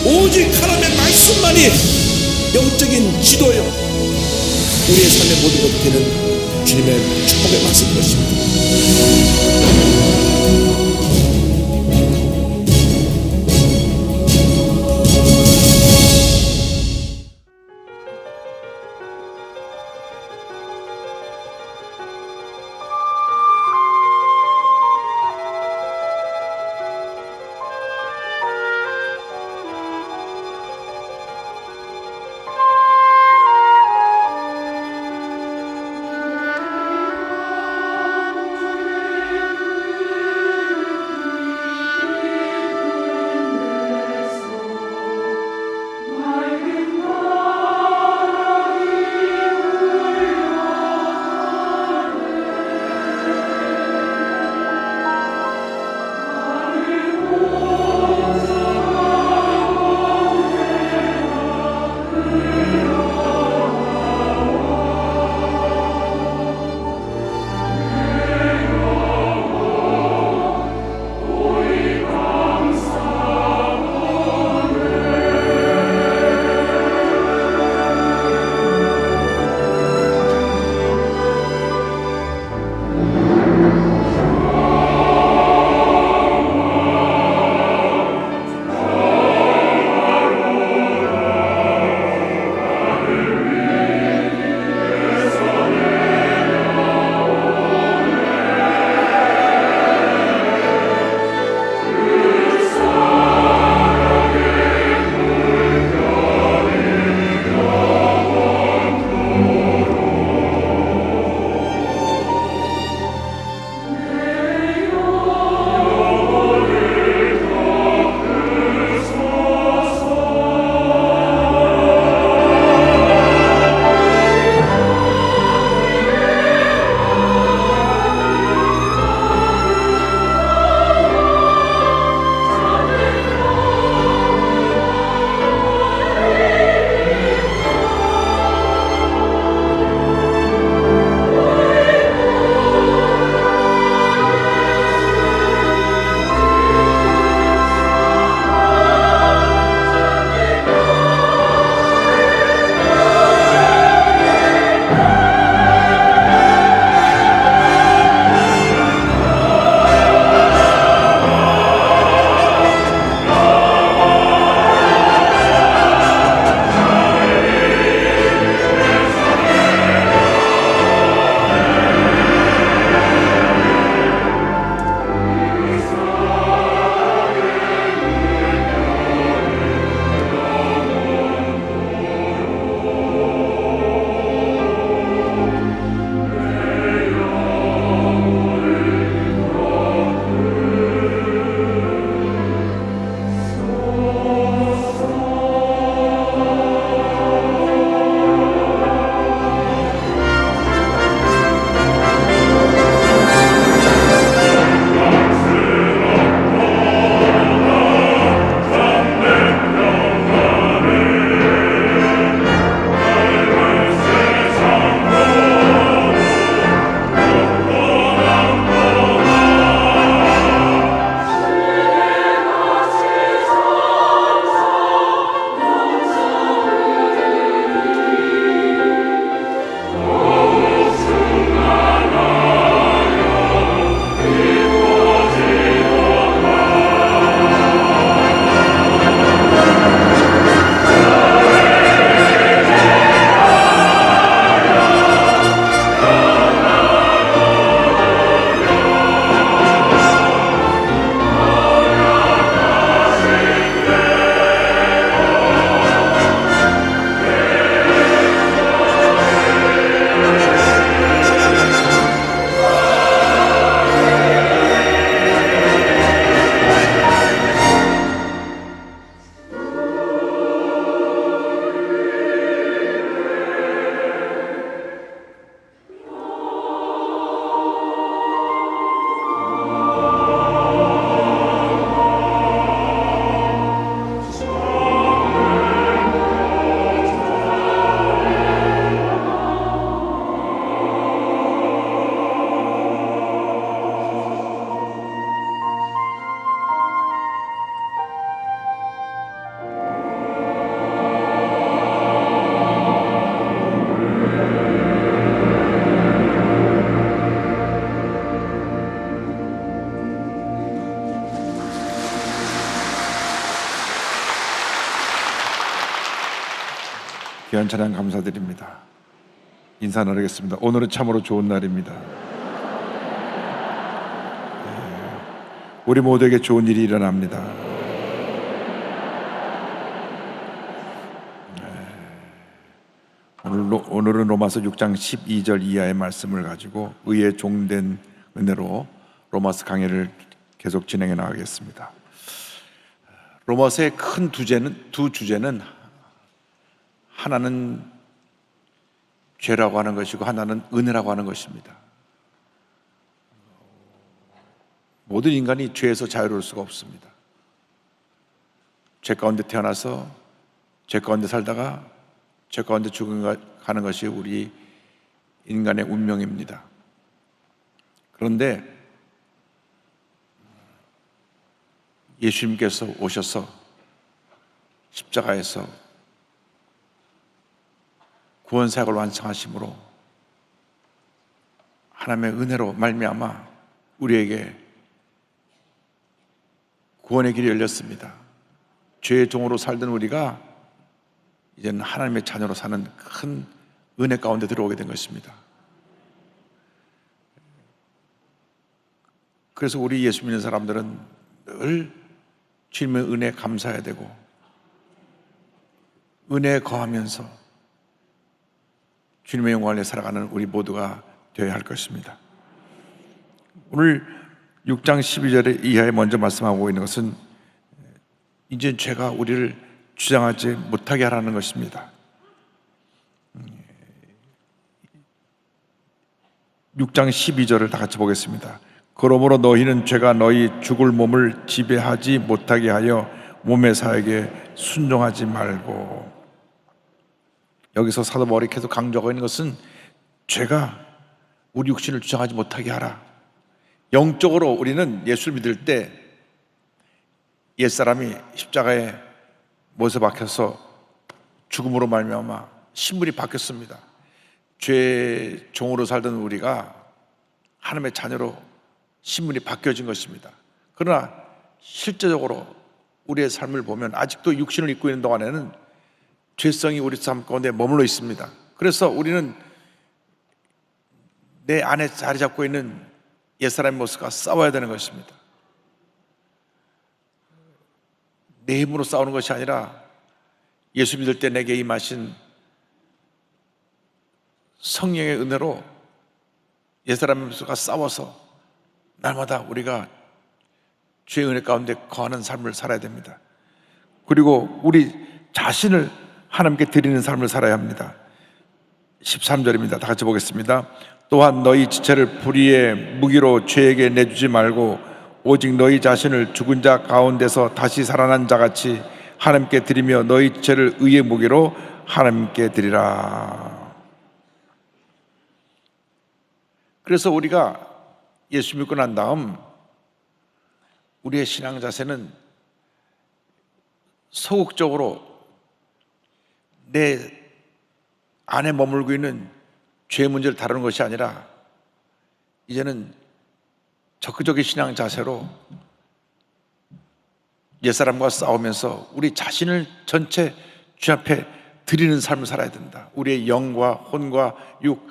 오직 하나님의 말씀만이 영적인 지도요, 우리의 삶의 모든 것이 되는 주님의 축복의 말씀인 것입니다. 귀한 찬양 감사드립니다. 인사 나누겠습니다. 오늘은 참으로 좋은 날입니다. 우리 모두에게 좋은 일이 일어납니다. 오늘은 로마서 6장 12절 이하의 말씀을 가지고 의에 종된 은혜로 로마서 강해를 계속 진행해 나가겠습니다. 로마서의 큰 두 주제는 하나는 죄라고 하는 것이고 하나는 은혜라고 하는 것입니다. 모든 인간이 죄에서 자유로울 수가 없습니다. 죄 가운데 태어나서 죄 가운데 살다가 죄 가운데 죽어가는 것이 우리 인간의 운명입니다. 그런데 예수님께서 오셔서 십자가에서 구원 사역을 완성하심으로 하나님의 은혜로 말미암아 우리에게 구원의 길이 열렸습니다. 죄의 종으로 살던 우리가 이제는 하나님의 자녀로 사는 큰 은혜 가운데 들어오게 된 것입니다. 그래서 우리 예수 믿는 사람들은 늘 주님의 은혜에 감사해야 되고 은혜에 거하면서 주님의 영광을 위해 살아가는 우리 모두가 되어야 할 것입니다. 오늘 6장 12절 이하에 먼저 말씀하고 있는 것은 이제 죄가 우리를 주장하지 못하게 하라는 것입니다. 6장 12절을 다 같이 보겠습니다. 그러므로 너희는 죄가 너희 죽을 몸을 지배하지 못하게 하여 몸의 사역에 순종하지 말고. 여기서 사도 바울이 계속 강조하고 있는 것은 죄가 우리 육신을 주장하지 못하게 하라. 영적으로 우리는 예수를 믿을 때 옛사람이 십자가에 못에 박혀서 죽음으로 말미암아 신분이 바뀌었습니다. 죄의 종으로 살던 우리가 하나님의 자녀로 신분이 바뀌어진 것입니다. 그러나 실제적으로 우리의 삶을 보면 아직도 육신을 입고 있는 동안에는 죄성이 우리 삶 가운데 머물러 있습니다. 그래서 우리는 내 안에 자리 잡고 있는 옛사람의 모습과 싸워야 되는 것입니다. 내 힘으로 싸우는 것이 아니라 예수 믿을 때 내게 임하신 성령의 은혜로 옛사람의 모습과 싸워서 날마다 우리가 주의 은혜 가운데 거하는 삶을 살아야 됩니다. 그리고 우리 자신을 하나님께 드리는 삶을 살아야 합니다. 13절입니다. 다 같이 보겠습니다. 또한 너희 지체를 불의의 무기로 죄에게 내주지 말고 오직 너희 자신을 죽은 자 가운데서 다시 살아난 자같이 하나님께 드리며 너희 지체를 의의 무기로 하나님께 드리라. 그래서 우리가 예수 믿고 난 다음 우리의 신앙 자세는 소극적으로 내 안에 머물고 있는 죄의 문제를 다루는 것이 아니라 이제는 적극적인 신앙 자세로 옛사람과 싸우면서 우리 자신을 전체 주 앞에 드리는 삶을 살아야 된다. 우리의 영과 혼과 육,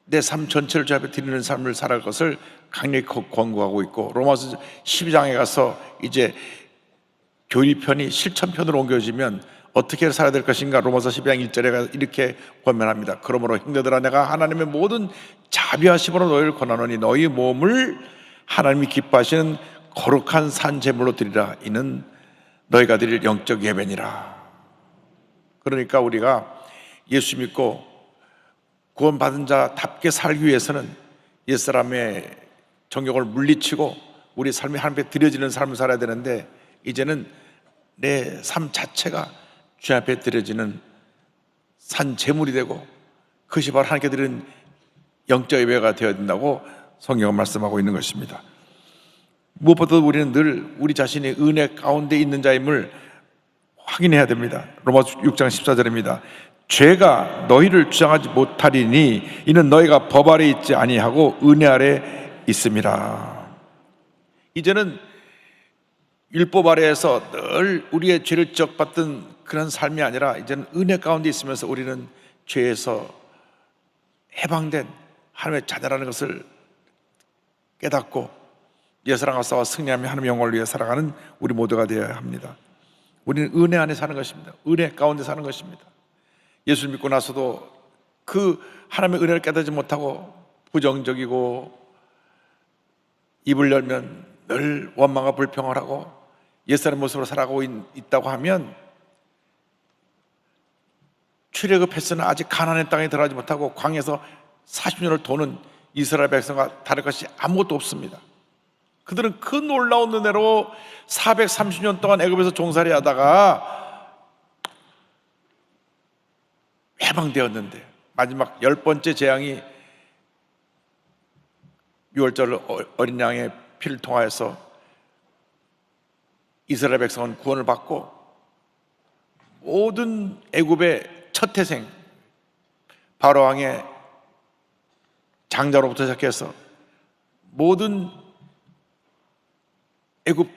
내 삶 전체를 주 앞에 드리는 삶을 살아갈 것을 강력히 권고하고 있고, 로마서 12장에 가서 이제 교리편이 실천편으로 옮겨지면 어떻게 살아야 될 것인가, 로마서 12장 1절에 이렇게 권면합니다. 그러므로 형제들아, 내가 하나님의 모든 자비하심으로 너희를 권하노니 너희 몸을 하나님이 기뻐하시는 거룩한 산 제물로 드리라. 이는 너희가 드릴 영적 예배니라. 그러니까 우리가 예수 믿고 구원받은 자답게 살기 위해서는 옛사람의 정욕을 물리치고 우리 삶이 하나님께 드려지는 삶을 살아야 되는데, 이제는 내 삶 자체가 주 앞에 드려지는 산 제물이 되고 그것이 바로 하나님께 드리는 영적 예배가 되어야 된다고 성경은 말씀하고 있는 것입니다. 무엇보다도 우리는 늘 우리 자신이 은혜 가운데 있는 자임을 확인해야 됩니다. 로마서 6장 14절입니다. 죄가 너희를 주장하지 못하리니 이는 너희가 법 아래 있지 아니하고 은혜 아래 있음이라. 이제는 율법 아래에서 늘 우리의 죄를 지적받던 그런 삶이 아니라 이제는 은혜 가운데 있으면서 우리는 죄에서 해방된 하나님의 자녀라는 것을 깨닫고 예사랑과 싸워 승리하며 하나님의 영광을 위해 살아가는 우리 모두가 되어야 합니다. 우리는 은혜 안에 사는 것입니다. 은혜 가운데 사는 것입니다. 예수를 믿고 나서도 그 하나님의 은혜를 깨닫지 못하고 부정적이고 입을 열면 늘 원망과 불평을 하고 옛사람의 모습으로 살아가고 있다고 하면 출애굽했으나 아직 가나안의 땅에 들어가지 못하고 광야에서 40년을 도는 이스라엘 백성과 다를 것이 아무것도 없습니다. 그들은 그 놀라운 은혜로 430년 동안 애굽에서 종살이 하다가 해방되었는데 마지막 10번째 재앙이 6월절 어린 양의 피를 통하여서 이스라엘 백성은 구원을 받고 모든 애굽의 첫 태생 바로 왕의 장자로부터 시작해서 모든 애굽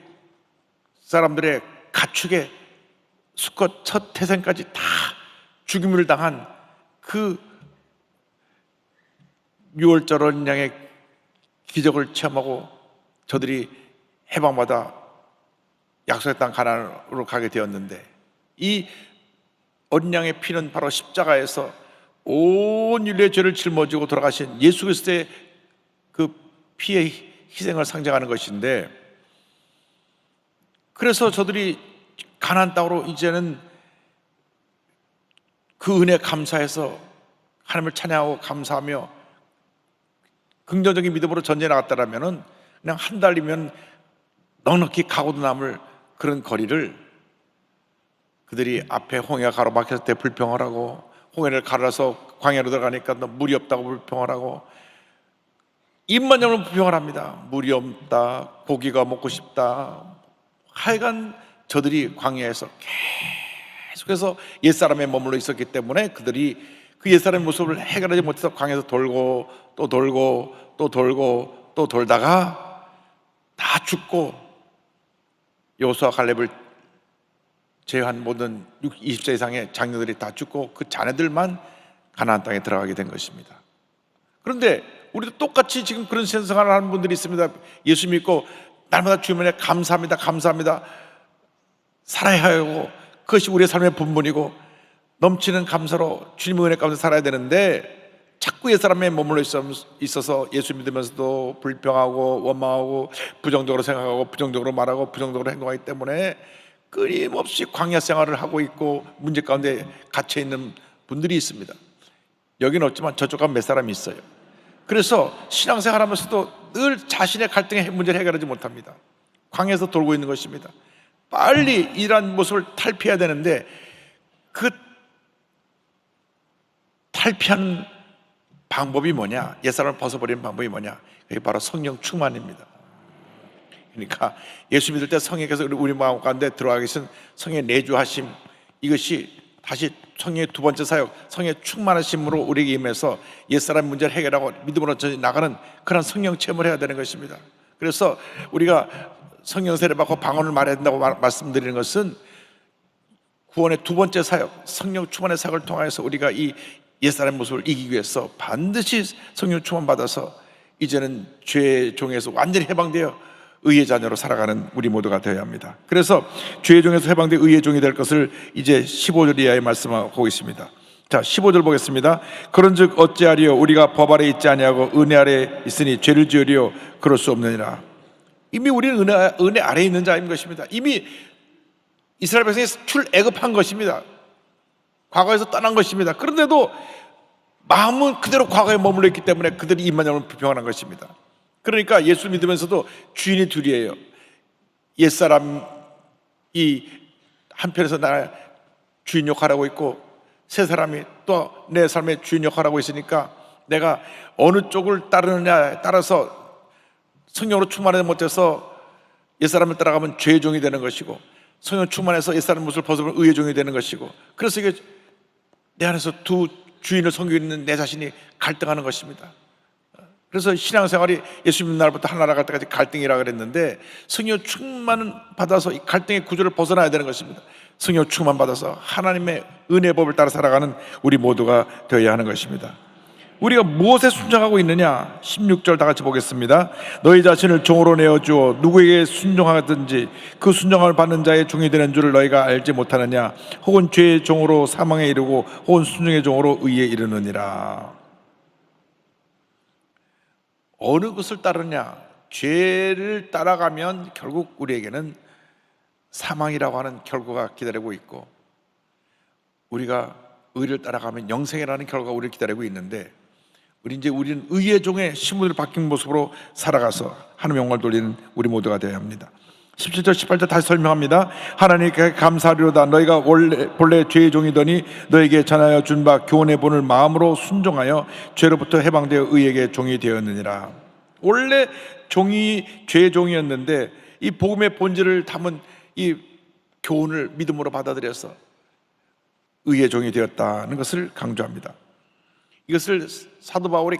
사람들의 가축의 수컷 첫 태생까지 다 죽임을 당한 그 6월절 어린 양의 기적을 체험하고 저들이 해방받아 약속의 땅 가나안으로 가게 되었는데, 이 어린 양의 피는 바로 십자가에서 온 인류의 죄를 짊어지고 돌아가신 예수 그리스도의 그 피의 희생을 상징하는 것인데, 그래서 저들이 가나안 땅으로 이제는 그 은혜에 감사해서 하나님을 찬양하고 감사하며 긍정적인 믿음으로 전쟁에 나갔다라면은 그냥 한 달이면 넉넉히 가고도 남을 그런 거리를 그들이 앞에 홍해가 가로막혔을 때 불평을 하고, 홍해를 갈아서 광야로 들어가니까 너 물이 없다고 불평을 하고, 입만 열면 불평을 합니다. 물이 없다, 고기가 먹고 싶다. 하여간 저들이 광야에서 계속해서 옛사람에 머물러 있었기 때문에 그들이 그 옛사람의 모습을 해결하지 못해서 광야에서 돌고 또 돌고 또 돌고 또 돌다가 다 죽고, 여호수아 갈렙을 제외한 모든 20세 이상의 장녀들이 다 죽고 그 자녀들만 가나안 땅에 들어가게 된 것입니다. 그런데 우리도 똑같이 지금 그런 생활을 하는 분들이 있습니다. 예수 믿고 날마다 주님에 감사합니다, 감사합니다 살아야 하고, 그것이 우리의 삶의 본분이고 넘치는 감사로 주님의 은혜 가운데 살아야 되는데, 자꾸 옛사람에 머물러 있어서 예수 믿으면서도 불평하고 원망하고 부정적으로 생각하고 부정적으로 말하고 부정적으로 행동하기 때문에 끊임없이 광야 생활을 하고 있고 문제 가운데 갇혀 있는 분들이 있습니다. 여기는 없지만 저쪽 가면 몇 사람이 있어요. 그래서 신앙생활 하면서도 늘 자신의 갈등의 문제를 해결하지 못합니다. 광야에서 돌고 있는 것입니다. 빨리 이러한 모습을 탈피해야 되는데, 그 탈피하는 방법이 뭐냐? 옛사람을 벗어버리는 방법이 뭐냐? 그게 바로 성령 충만입니다. 그러니까 예수 믿을 때 성령께서 우리 마음 가운데 들어와 계신 성령의 내주하심, 이것이 다시 성령의 두 번째 사역, 성령의 충만하심으로 우리에게 임해서 옛사람 문제를 해결하고 믿음으로 나가는 그런 성령 체험을 해야 되는 것입니다. 그래서 우리가 성령 세례 받고 방언을 말해야 된다고 말씀드리는 것은 구원의 두 번째 사역, 성령 충만의 사역을 통해서 우리가 이 옛사람의 모습을 이기기 위해서 반드시 성령 충만 받아서 이제는 죄의 종에서 완전히 해방되어 의의 자녀로 살아가는 우리 모두가 되어야 합니다. 그래서 죄의 종에서 해방되어 의의 종이 될 것을 이제 15절 이하에 말씀하고 있습니다. 자, 15절 보겠습니다. 그런즉 어찌하리요? 우리가 법 아래 있지 아니하고 은혜 아래 있으니 죄를 지으리요? 그럴 수 없느니라. 이미 우리는 은혜 아래에 있는 자인 것입니다. 이미 이스라엘 백성이 출애굽한 것입니다. 과거에서 떠난 것입니다. 그런데도 마음은 그대로 과거에 머물러 있기 때문에 그들이 입만 열면 불평하는 것입니다. 그러니까 예수 믿으면서도 주인이 둘이에요. 옛사람이 한편에서 나 주인 역할하고 있고, 새 사람이 또 내 삶의 주인 역할하고 있으니까 내가 어느 쪽을 따르느냐에 따라서 성령으로 충만하지 못해서 옛사람을 따라가면 죄의 종이 되는 것이고, 성령 충만해서 옛사람 모습을 벗어버리면 의의 종이 되는 것이고, 그래서 이게 내 안에서 두 주인을 섬기고 있는 내 자신이 갈등하는 것입니다. 그래서 신앙생활이 예수 믿는 날부터 하나라 갈 때까지 갈등이라 그랬는데, 성령 충만을 받아서 이 갈등의 구조를 벗어나야 되는 것입니다. 성령 충만 받아서 하나님의 은혜법을 따라 살아가는 우리 모두가 되어야 하는 것입니다. 우리가 무엇에 순종하고 있느냐? 16절 다 같이 보겠습니다. 너희 자신을 종으로 내어주어 누구에게 순종하든지 그 순종함을 받는 자의 종이 되는 줄을 너희가 알지 못하느냐? 혹은 죄의 종으로 사망에 이르고 혹은 순종의 종으로 의에 이르느니라. 어느 것을 따르냐? 죄를 따라가면 결국 우리에게는 사망이라고 하는 결과가 기다리고 있고, 우리가 의를 따라가면 영생이라는 결과가 우리를 기다리고 있는데, 우리는 의의 종의 신분을 바뀐 모습으로 살아가서 하나님 영광을 돌리는 우리 모두가 되어야 합니다. 17절 18절 다시 설명합니다. 하나님께 감사하리로다. 너희가 본래 죄의 종이더니 너에게 전하여 준 바 교훈의 본을 마음으로 순종하여 죄로부터 해방되어 의에게 종이 되었느니라. 원래 죄의 종이었는데 이 복음의 본질을 담은 이 교훈을 믿음으로 받아들여서 의의 종이 되었다는 것을 강조합니다. 이것을 사도 바울이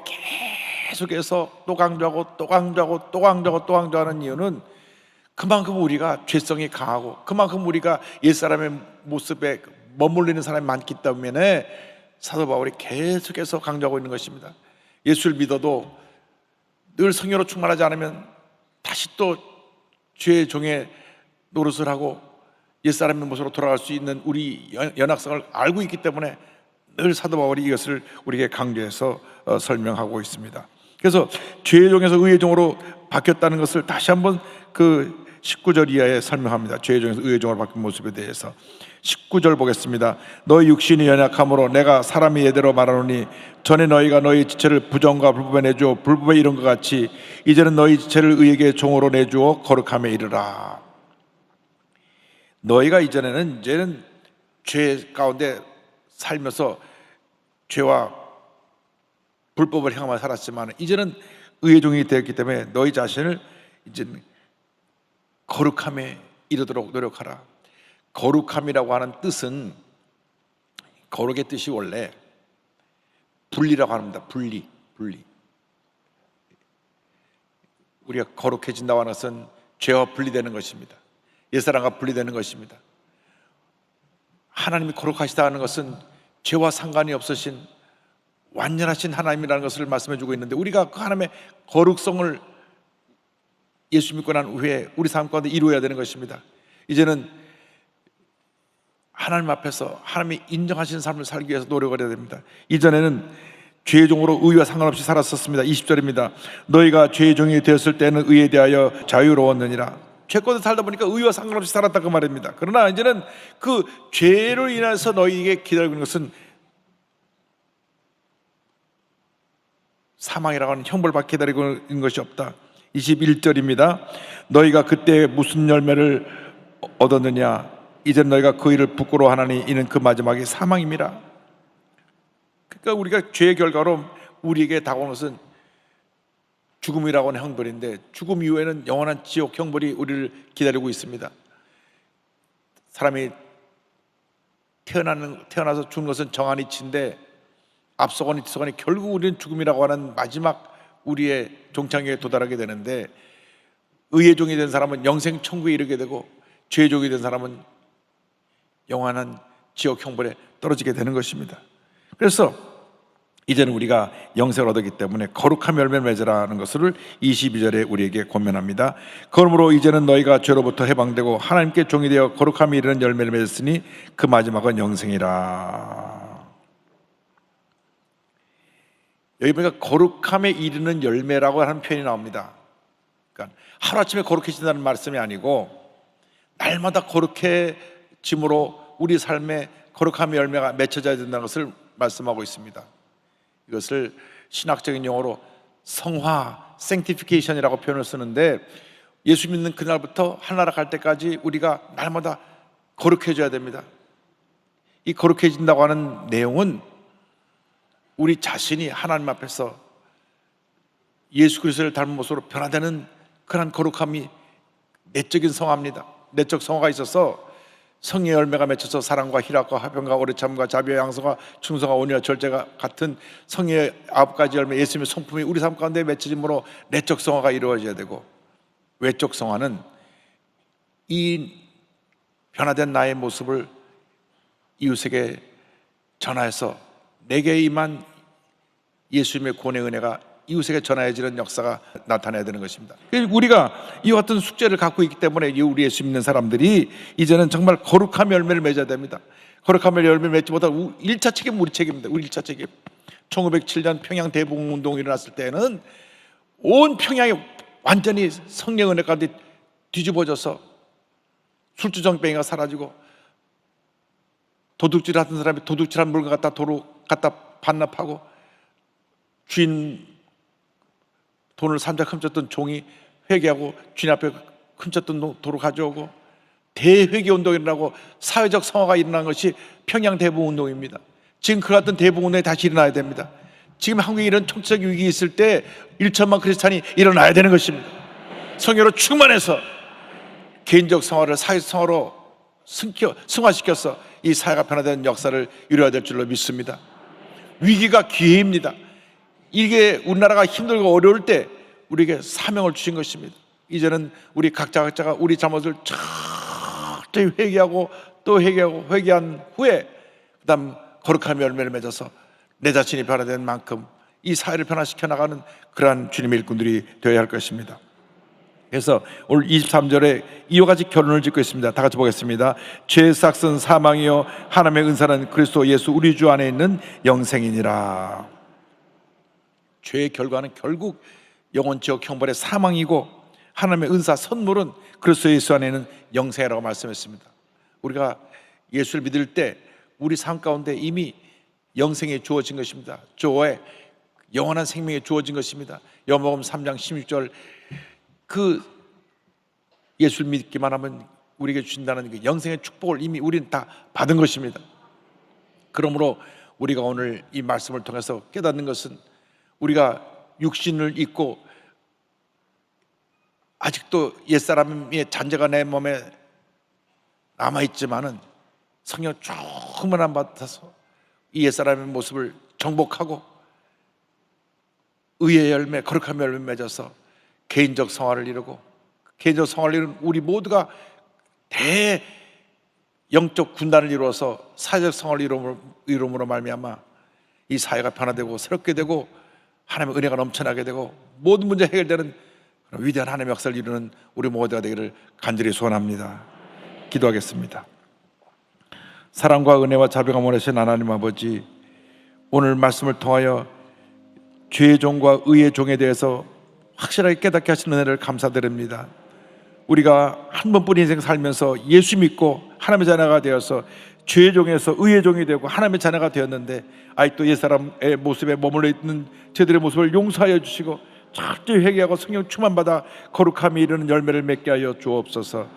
계속해서 또 강조하는 이유는 그만큼 우리가 죄성이 강하고 그만큼 우리가 옛사람의 모습에 머물리는 사람이 많기 때문에 사도 바울이 계속해서 강조하고 있는 것입니다. 예수를 믿어도 늘 성령으로 충만하지 않으면 다시 또 죄의 종의 노릇을 하고 옛사람의 모습으로 돌아갈 수 있는 우리 연약성을 알고 있기 때문에 늘 사도 바울이 이것을 우리에게 강조해서 설명하고 있습니다. 그래서 죄의 종에서 의의 종으로 바뀌었다는 것을 다시 한번 그 19절 이하에 설명합니다. 죄의 종에서 의의 종으로 바뀐 모습에 대해서 19절 보겠습니다. 너희 육신이 연약함으로 내가 사람이 예대로 말하노니 전에 너희가 너희 지체를 부정과 불법에 내주어 불법에 이른 것 같이 이제는 너희 지체를 의에게 종으로 내주어 거룩함에 이르라. 너희가 이제는 죄 가운데 살면서 죄와 불법을 향하며 살았지만 이제는 의의 종이 되었기 때문에 너희 자신을 이제는 거룩함에 이르도록 노력하라. 거룩함이라고 하는 뜻은, 거룩의 뜻이 원래 분리라고 합니다. 분리. 우리가 거룩해진다고 하는 것은 죄와 분리되는 것입니다. 옛사람과 분리되는 것입니다. 하나님이 거룩하시다 하는 것은 죄와 상관이 없으신 완전하신 하나님이라는 것을 말씀해 주고 있는데, 우리가 그 하나님의 거룩성을 예수 믿고 난 후에 우리 삶 가운데 이루어야 되는 것입니다. 이제는 하나님 앞에서 하나님이 인정하신 삶을 살기 위해서 노력을 해야 됩니다. 이전에는 죄의 종으로 의와 상관없이 살았었습니다. 20절입니다. 너희가 죄의 종이 되었을 때는 의에 대하여 자유로웠느니라. 죄 가운데 살다 보니까 의와 상관없이 살았다 그 말입니다. 그러나 이제는 그 죄로 인해서 너희에게 기다리고 있는 것은 사망이라고 하는 형벌을 받게 기다리고 있는 것이 없다. 21절입니다. 너희가 그때 무슨 열매를 얻었느냐? 이제 너희가 그 일을 부끄러워하나니 이는 그 마지막이 사망임이라. 그러니까 우리가 죄의 결과로 우리에게 다가오는 것은 죽음이라고 하는 형벌인데, 죽음 이후에는 영원한 지옥 형벌이 우리를 기다리고 있습니다. 사람이 태어나서 죽는 것은 정한이치인데 앞서거니 뒤서거니 결국 우리는 죽음이라고 하는 마지막 우리의 종착역에 도달하게 되는데, 의의 종이 된 사람은 영생 천국에 이르게 되고 죄의 종이 된 사람은 영원한 지옥 형벌에 떨어지게 되는 것입니다. 그래서 이제는 우리가 영생을 얻었기 때문에 거룩한 열매를 맺으라는 것을 22절에 우리에게 권면합니다. 그러므로 이제는 너희가 죄로부터 해방되고 하나님께 종이 되어 거룩함에 이르는 열매를 맺었으니 그 마지막은 영생이라. 여기 보니까 거룩함에 이르는 열매라고 하는 표현이 나옵니다. 그러니까 하루아침에 거룩해진다는 말씀이 아니고 날마다 거룩해짐으로 우리 삶에 거룩함의 열매가 맺혀져야 된다는 것을 말씀하고 있습니다. 이것을 신학적인 용어로 성화, sanctification이라고 표현을 쓰는데, 예수 믿는 그날부터 하나나라 갈 때까지 우리가 날마다 거룩해져야 됩니다. 이 거룩해진다고 하는 내용은 우리 자신이 하나님 앞에서 예수 그리스도를 닮은 모습으로 변화되는 그런 거룩함이 내적인 성화입니다. 내적 성화가 있어서 성의 열매가 맺혀서 사랑과 희락과 화평과 오래참과 자비와 양성과 충성과 온유와 절제가 같은 성의 9가지 열매, 예수님의 성품이 우리 삶 가운데 맺혀짐으로 내적 성화가 이루어져야 되고, 외적 성화는 이 변화된 나의 모습을 이웃에게 전하여서 내게 임한 예수님의 구원의 은혜가 이웃에게 전하여지는 역사가 나타나야 되는 것입니다. 우리가 이와 같은 숙제를 갖고 있기 때문에 우리 예수 믿는 사람들이 이제는 정말 거룩한 열매를 맺어야 됩니다. 거룩한 열매를 맺지 못한 1차 책임은 우리 책임입니다. 우리 1차 책임. 1907년 평양 대북운동이 일어났을 때는 온 평양이 완전히 성령 은혜 가운데 뒤집어져서 술주정뱅이가 사라지고, 도둑질 하던 사람이 도둑질한 물건 갖다 도로 갖다 반납하고, 주인 돈을 삼자 훔쳤던 종이 회개하고 주인 앞에 훔쳤던 도로 가져오고, 대회개 운동이라고 사회적 성화가 일어난 것이 평양 대북운동입니다. 지금 그 같은 대북운동이 다시 일어나야 됩니다. 지금 한국에 이런 총체적 위기 있을 때 1천만 크리스찬이 일어나야 되는 것입니다. 성령으로 충만해서 개인적 성화를 사회적 성화로 승화시켜서 이 사회가 변화되는 역사를 이루어야 될 줄로 믿습니다. 위기가 기회입니다. 이게 우리나라가 힘들고 어려울 때 우리에게 사명을 주신 것입니다. 이제는 우리 각자가 우리 잘못을 철저히 회개하고 또 회개한 후에 그다음 거룩한 열매를 맺어서 내 자신이 변화된 만큼 이 사회를 변화시켜 나가는 그러한 주님의 일꾼들이 되어야 할 것입니다. 그래서 오늘 23절에 이와 같이 결론을 짓고 있습니다. 다 같이 보겠습니다. 죄의 삭은 사망이요 하나님의 은사는 그리스도 예수 우리 주 안에 있는 영생이니라. 죄의 결과는 결국 영혼적 형벌의 사망이고, 하나님의 은사 선물은 그리스도 예수 안에 있는 영생이라고 말씀했습니다. 우리가 예수를 믿을 때 우리 삶 가운데 이미 영생이 주어진 것입니다. 조의 영원한 생명이 주어진 것입니다. 요한복음 3장 16절, 그 예수를 믿기만 하면 우리에게 주신다는 그 영생의 축복을 이미 우리는 다 받은 것입니다. 그러므로 우리가 오늘 이 말씀을 통해서 깨닫는 것은, 우리가 육신을 입고 아직도 옛사람의 잔재가 내 몸에 남아있지만은 성령 충만한 받아서 이 옛사람의 모습을 정복하고 의의 열매, 거룩한 열매 맺어서 개인적 성화를 이루고, 개인적 성화를 이루는 우리 모두가 대영적 군단을 이루어서 사회적 성화를 이룸으로 말미암아 이 사회가 변화되고 새롭게 되고 하나님의 은혜가 넘쳐나게 되고 모든 문제 해결되는 그런 위대한 하나님의 역사를 이루는 우리 모두가 되기를 간절히 소원합니다. 기도하겠습니다. 사랑과 은혜와 자비가 원하신 하나님 아버지, 오늘 말씀을 통하여 죄의 종과 의의 종에 대해서 확실하게 깨닫게 하시는 은혜를 감사드립니다. 우리가 한 번뿐인 인생 살면서 예수 믿고 하나님의 자녀가 되어서 죄의 종에서 의의 종이 되고 하나님의 자녀가 되었는데, 아직도 옛사람의 모습에 머물러 있는 저들의 모습을 용서하여 주시고 철저히 회개하고 성령 충만받아 거룩함이 이르는 열매를 맺게 하여 주옵소서.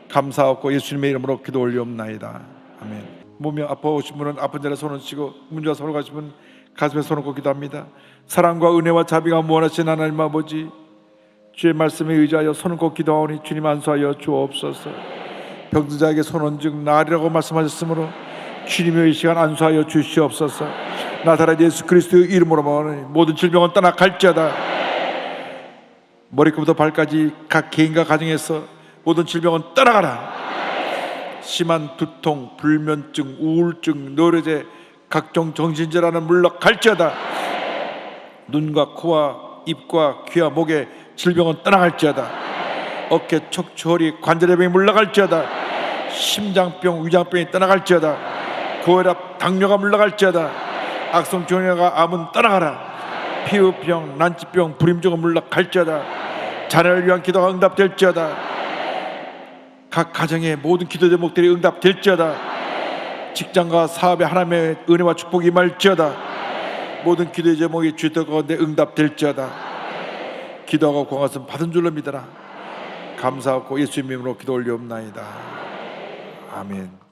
감사하고 예수님의 이름으로 기도 올리옵나이다. 아멘. 몸이 아파오신 분은 아픈 자리에 손을 치고, 문제와 손을 가신 분은 가슴에 손을 얹고 기도합니다. 사랑과 은혜와 자비가 무한하신 하나님 아버지, 주의 말씀에 의지하여 손을 얹고 기도하오니 주님 안수하여 주옵소서. 병든 자에게 손 얹은 나으리라고 말씀하셨으므로 주님의 이 시간 안수하여 주시옵소서. 나사렛 예수 그리스도의 이름으로 말하니 모든 질병은 떠나갈지어다. 머리끝부터 발까지 각 개인과 가정에서 모든 질병은 떠나가라. 심한 두통, 불면증, 우울증, 노려제, 각종 정신질환은 물러갈지어다. 눈과 코와 입과 귀와 목에 질병은 떠나갈지어다. 어깨, 척추, 허리, 관절염이 물러갈지어다. 심장병, 위장병이 떠나갈지어다. 고혈압, 당뇨가 물러갈지어다. 악성 종양과 암은 떠나가라. 피부병, 난치병, 불임증은 물러갈지어다. 자녀를 위한 기도가 응답될지어다. 각 가정의 모든 기도 제목들이 응답될지어다. 직장과 사업에 하나님의 은혜와 축복이 임할지어다. 모든 기도 제목이 주의 가운데 응답될지어다. 기도하고 구한 받은 줄로 믿어라. 감사하고 예수님 이름으로 기도 올리옵나이다. 아멘.